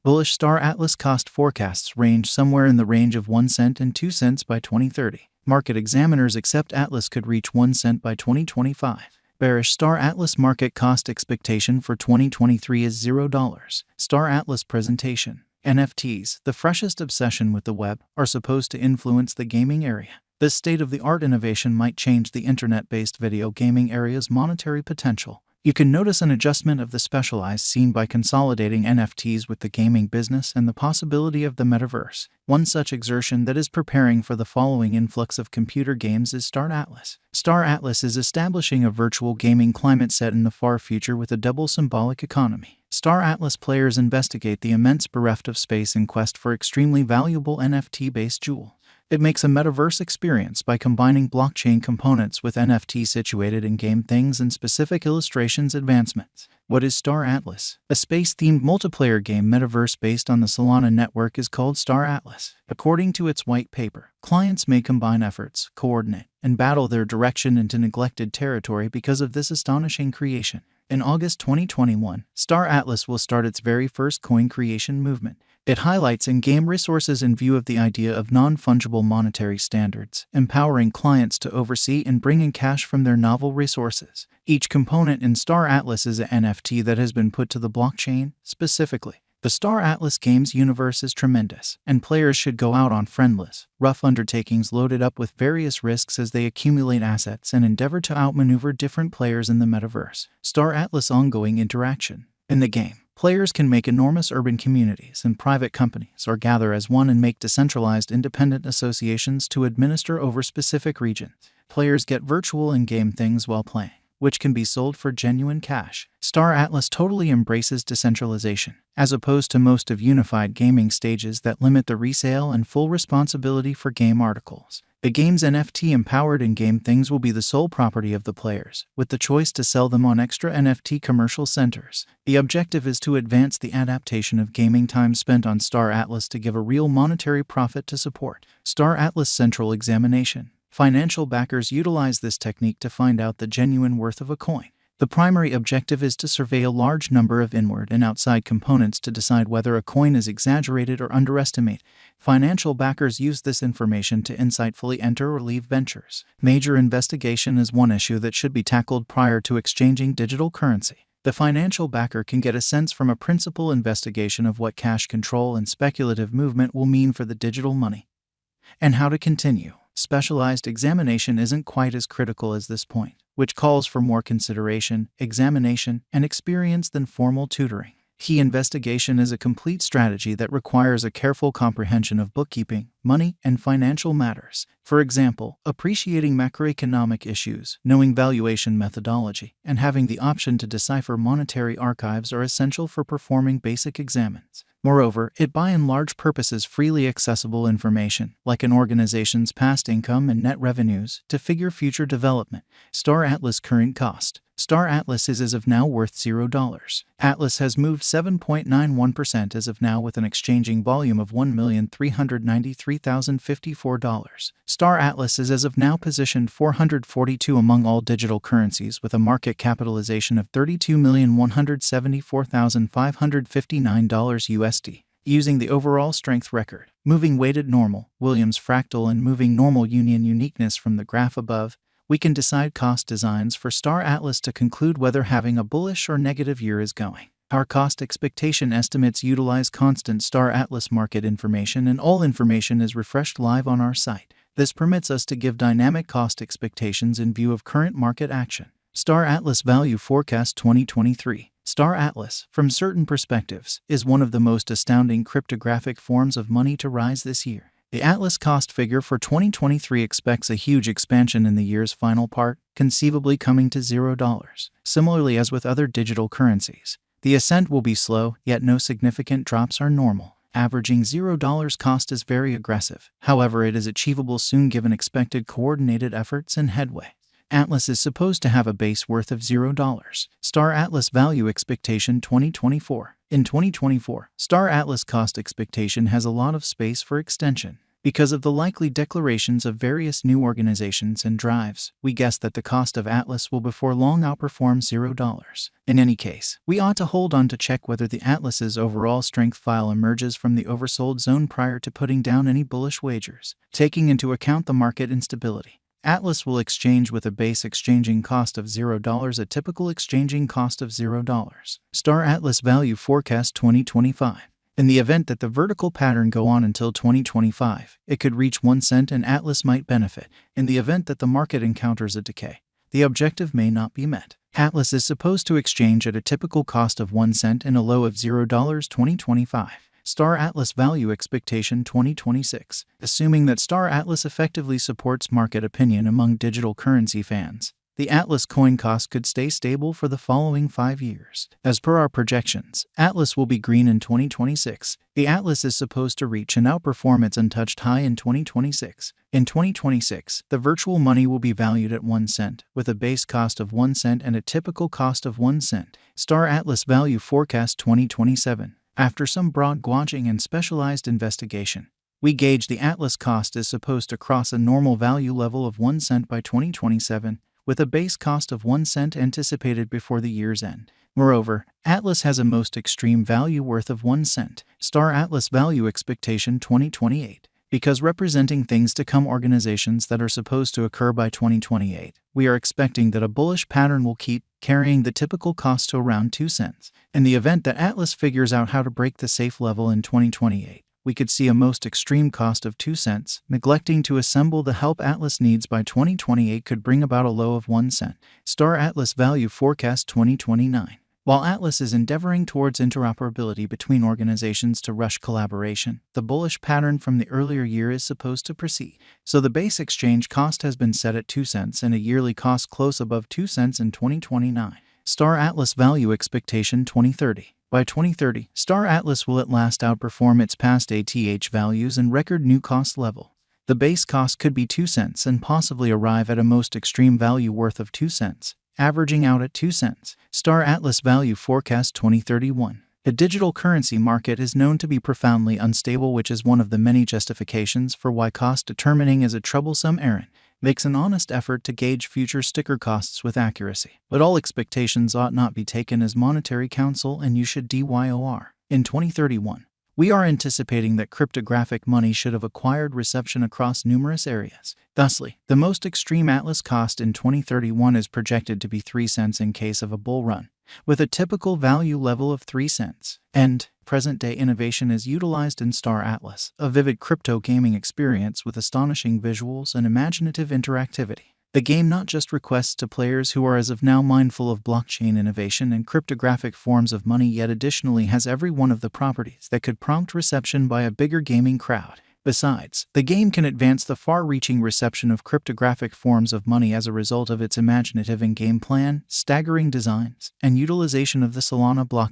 Bullish Star Atlas cost forecasts range somewhere in the range of 1 cent and 2 cents by 2030. Market examiners accept Atlas could reach 1 cent by 2025. Bearish Star Atlas market cost expectation for 2023 is $0. Star Atlas presentation. NFTs, the freshest obsession with the web, are supposed to influence the gaming area. This state-of-the-art innovation might change the internet-based video gaming area's monetary potential. You can notice an adjustment of the specialized scene by consolidating NFTs with the gaming business and the possibility of the metaverse. One such exertion that is preparing for the following influx of computer games is Star Atlas. Star Atlas is establishing a virtual gaming climate set in the far future with a double symbolic economy. Star Atlas players investigate the immense bereft of space in quest for extremely valuable NFT-based jewels. It makes a metaverse experience by combining blockchain components with NFTs situated in game things and specific illustrations advancements. What is Star Atlas? A space-themed multiplayer game metaverse based on the Solana network is called Star Atlas. According to its white paper, clients may combine efforts, coordinate, and battle their direction into neglected territory because of this astonishing creation. In August 2021, Star Atlas will start its very first coin creation movement. It highlights in-game resources in view of the idea of non-fungible monetary standards, empowering clients to oversee and bring in cash from their novel resources. Each component in Star Atlas is an NFT that has been put to the blockchain. Specifically, the Star Atlas game's universe is tremendous, and players should go out on friendless, rough undertakings loaded up with various risks as they accumulate assets and endeavor to outmaneuver different players in the metaverse. Star Atlas ongoing interaction. In the game, players can make enormous urban communities and private companies or gather as one and make decentralized independent associations to administer over specific regions. Players get virtual in-game things while playing, which can be sold for genuine cash. Star Atlas totally embraces decentralization, as opposed to most of unified gaming stages that limit the resale and full responsibility for game articles. The game's NFT-empowered in-game things will be the sole property of the players, with the choice to sell them on extra NFT commercial centers. The objective is to advance the adaptation of gaming time spent on Star Atlas to give a real monetary profit to support. Star Atlas Central Examination. Financial backers utilize this technique to find out the genuine worth of a coin. The primary objective is to survey a large number of inward and outside components to decide whether a coin is exaggerated or underestimated. Financial backers use this information to insightfully enter or leave ventures. Major investigation is one issue that should be tackled prior to exchanging digital currency. The financial backer can get a sense from a principal investigation of what cash control and speculative movement will mean for the digital money, and how to continue. Specialized examination isn't quite as critical as this point, which calls for more consideration, examination, and experience than formal tutoring. Key investigation is a complete strategy that requires a careful comprehension of bookkeeping, money, and financial matters. For example, appreciating macroeconomic issues, knowing valuation methodology, and having the option to decipher monetary archives are essential for performing basic examens. Moreover, it by and large purposes freely accessible information, like an organization's past income and net revenues, to figure future development. Star Atlas current cost. Star Atlas is as of now worth $0. Atlas has moved 7.91% as of now with an exchanging volume of $1,393,054. Star Atlas is as of now positioned 442 among all digital currencies with a market capitalization of $32,174,559 USD. Using the overall strength record, moving weighted normal, Williams fractal and moving normal union uniqueness from the graph above, we can decide cost designs for Star Atlas to conclude whether having a bullish or negative year is going. Our cost expectation estimates utilize constant Star Atlas market information, and all information is refreshed live on our site. This permits us to give dynamic cost expectations in view of current market action. Star Atlas Value Forecast 2023. Star Atlas, from certain perspectives, is one of the most astounding cryptographic forms of money to rise this year. The Atlas cost figure for 2023 expects a huge expansion in the year's final part, conceivably coming to $0. Similarly as with other digital currencies, the ascent will be slow, yet no significant drops are normal. Averaging $0 cost is very aggressive. However, it is achievable soon given expected coordinated efforts and headway. Atlas is supposed to have a base worth of $0. Star Atlas Value Expectation 2024. In 2024, Star Atlas cost expectation has a lot of space for extension. Because of the likely declarations of various new organizations and drives, we guess that the cost of Atlas will before long outperform $0. In any case, we ought to hold on to check whether the Atlas's overall strength file emerges from the oversold zone prior to putting down any bullish wagers. Taking into account the market instability, Atlas will exchange with a base exchanging cost of $0, a typical exchanging cost of $0. Star Atlas Value Forecast 2025. In the event that the vertical pattern go on until 2025, it could reach 1 cent and Atlas might benefit. In the event that the market encounters a decay, the objective may not be met. Atlas is supposed to exchange at a typical cost of 1 cent and a low of $0 2025. Star Atlas Value Expectation 2026. Assuming that Star Atlas effectively supports market opinion among digital currency fans, the Atlas coin cost could stay stable for the following 5 years. As per our projections, Atlas will be green in 2026. The Atlas is supposed to reach and outperform its untouched high in 2026. In 2026, the virtual money will be valued at 1 cent, with a base cost of 1 cent and a typical cost of 1 cent. Star Atlas Value Forecast 2027. After some broad gauging and specialized investigation, we gauge the Atlas cost is supposed to cross a normal value level of 1 cent by 2027, with a base cost of 1 cent anticipated before the year's end. Moreover, Atlas has a most extreme value worth of 1 cent. Star Atlas Value Expectation 2028. Because representing things to come organizations that are supposed to occur by 2028, we are expecting that a bullish pattern will keep carrying the typical cost to around 2 cents. In the event that Atlas figures out how to break the safe level in 2028, we could see a most extreme cost of 2 cents. Neglecting to assemble the help Atlas needs by 2028 could bring about a low of 1 cent. Star Atlas Value Forecast 2029. While Atlas is endeavoring towards interoperability between organizations to rush collaboration, the bullish pattern from the earlier year is supposed to proceed. So the base exchange cost has been set at 2 cents and a yearly cost close above 2 cents in 2029. Star Atlas Value Expectation 2030. By 2030, Star Atlas will at last outperform its past ATH values and record new cost level. The base cost could be 2 cents and possibly arrive at a most extreme value worth of 2 cents, averaging out at 2 cents. Star Atlas Value Forecast 2031. The digital currency market is known to be profoundly unstable, which is one of the many justifications for why cost determining is a troublesome errand. Makes an honest effort to gauge future sticker costs with accuracy. But all expectations ought not be taken as monetary counsel, and you should DYOR. In 2031, we are anticipating that cryptographic money should have acquired reception across numerous areas. Thusly, the most extreme Atlas cost in 2031 is projected to be 3 cents in case of a bull run, with a typical value level of 3 cents. And present-day innovation is utilized in Star Atlas, a vivid crypto gaming experience with astonishing visuals and imaginative interactivity. The game not just requests to players who are as of now mindful of blockchain innovation and cryptographic forms of money, yet additionally has every one of the properties that could prompt reception by a bigger gaming crowd. Besides, the game can advance the far-reaching reception of cryptographic forms of money as a result of its imaginative in-game plan, staggering designs, and utilization of the Solana blockchain.